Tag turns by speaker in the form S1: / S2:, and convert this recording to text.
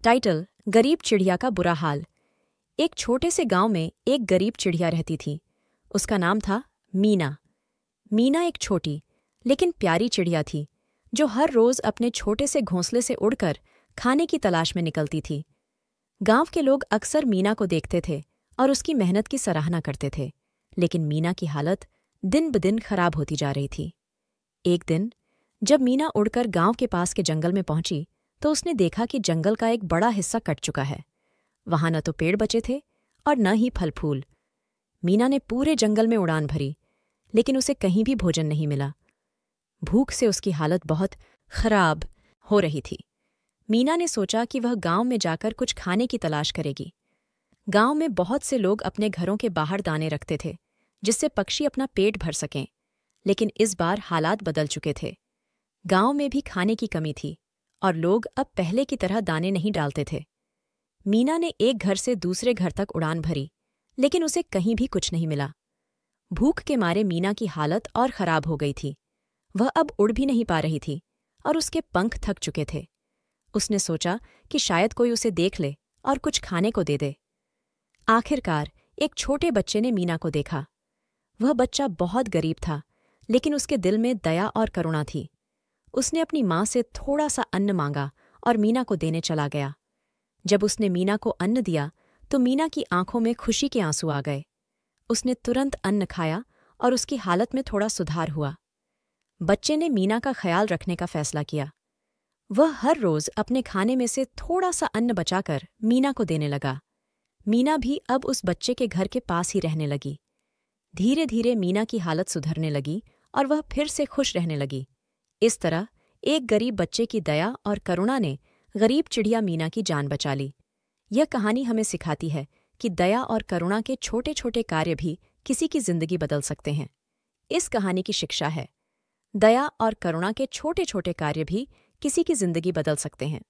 S1: Title: गरीब चिड़िया का बुरा हाल। एक छोटे से गांव में एक गरीब चिड़िया रहती थी। उसका नाम था मीना। मीना एक छोटी लेकिन प्यारी चिड़िया थी जो हर रोज अपने छोटे से घोंसले से उड़कर खाने की तलाश में निकलती थी। गांव के लोग अक्सर मीना को देखते थे और उसकी मेहनत की सराहना करते थे, लेकिन मीना की हालत दिन ब दिन खराब होती जा रही थी। एक दिन जब मीना उड़कर गांव के पास के जंगल में पहुंची तो उसने देखा कि जंगल का एक बड़ा हिस्सा कट चुका है। वहां न तो पेड़ बचे थे और न ही फल फूल। मीना ने पूरे जंगल में उड़ान भरी, लेकिन उसे कहीं भी भोजन नहीं मिला। भूख से उसकी हालत बहुत खराब हो रही थी। मीना ने सोचा कि वह गांव में जाकर कुछ खाने की तलाश करेगी। गांव में बहुत से लोग अपने घरों के बाहर दाने रखते थे जिससे पक्षी अपना पेट भर सकें, लेकिन इस बार हालात बदल चुके थे। गांव में भी खाने की कमी थी और लोग अब पहले की तरह दाने नहीं डालते थे। मीना ने एक घर से दूसरे घर तक उड़ान भरी, लेकिन उसे कहीं भी कुछ नहीं मिला। भूख के मारे मीना की हालत और खराब हो गई थी। वह अब उड़ भी नहीं पा रही थी और उसके पंख थक चुके थे। उसने सोचा कि शायद कोई उसे देख ले और कुछ खाने को दे दे। आखिरकार एक छोटे बच्चे ने मीना को देखा। वह बच्चा बहुत गरीब था, लेकिन उसके दिल में दया और करुणा थी। उसने अपनी माँ से थोड़ा सा अन्न मांगा और मीना को देने चला गया। जब उसने मीना को अन्न दिया तो मीना की आंखों में खुशी के आंसू आ गए। उसने तुरंत अन्न खाया और उसकी हालत में थोड़ा सुधार हुआ। बच्चे ने मीना का ख्याल रखने का फैसला किया। वह हर रोज अपने खाने में से थोड़ा सा अन्न बचाकर मीना को देने लगा। मीना भी अब उस बच्चे के घर के पास ही रहने लगी। धीरे धीरे मीना की हालत सुधरने लगी और वह फिर से खुश रहने लगी। इस तरह एक गरीब बच्चे की दया और करुणा ने गरीब चिड़िया मीना की जान बचा ली। यह कहानी हमें सिखाती है कि दया और करुणा के छोटे छोटे कार्य भी किसी की जिंदगी बदल सकते हैं। इस कहानी की शिक्षा है, दया और करुणा के छोटे छोटे कार्य भी किसी की जिंदगी बदल सकते हैं।